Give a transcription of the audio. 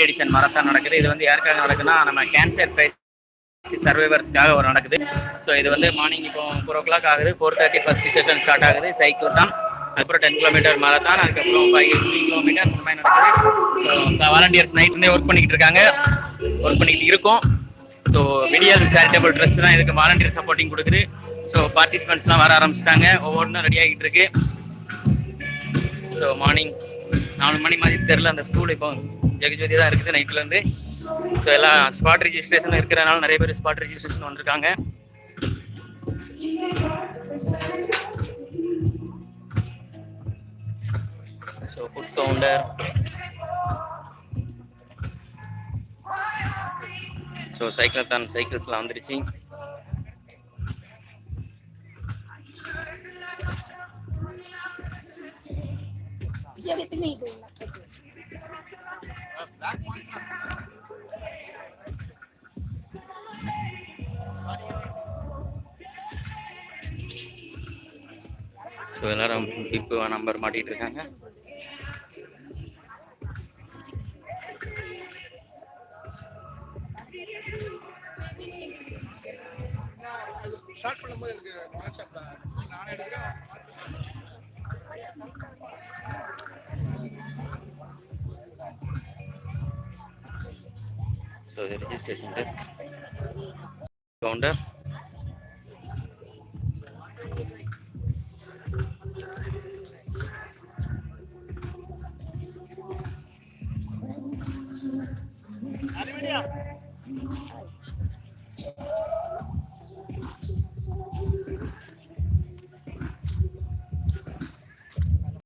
Edition marathon நடக்குது. இது வந்து யாருக்காக நடக்குதுன்னா நம்ம கேன்சர் சர்வைவர்ஸ்க்காக ஒரு நடக்குது. ஸோ இது வந்து மார்னிங் இப்போ 4 o'clock ஆகுது. 4:30 ஃபர்ஸ்ட் செஷன் ஸ்டார்ட் ஆகுது. சைக்கிள் தான். அதுக்கப்புறம் 10 kilometer மராத்தான், அதுக்கப்புறம் 3 kilometers இந்த மாதிரி நடக்குது. ஸோ வாலண்டியர்ஸ் நைட்லேருந்தே ஒர்க் பண்ணிக்கிட்டு இருக்காங்க, ஒர்க் பண்ணிக்கிட்டு இருக்கோம். ஸோ விடியல் சேரிட்டபிள் ட்ரஸ்ட் தான் இதுக்கு வாலண்டியர் சப்போர்ட்டிங் கொடுக்குது. ஸோ பார்ட்டிசிபென்ட்ஸ்லாம் வர ஆரம்பிச்சிட்டாங்க, ஒவ்வொன்றும் ரெடி ஆகிட்டு இருக்கு. ஸோ மார்னிங் 4 மணி மாதிரி தெரில, அந்த ஸ்கூல் இப்போ ஜெகஜோதி தான் இருக்குது நைட்லேருந்து. ஸோ எல்லாம் ஸ்பாட் ரிஜிஸ்ட்ரேஷன் இருக்கிறனால நிறைய பேர் ஸ்பாட் ரிஜிஸ்ட்ரேஷன் வந்திருக்காங்க. ஸோ ஃபுட் கவுண்டர், ஸோ சைக்கிள்ஸ்லாம் வந்துருச்சு. ஸோ எல்லாரும் டிப்பு நம்பர் மாட்டிகிட்டு இருக்காங்க. So the registration desk, counter,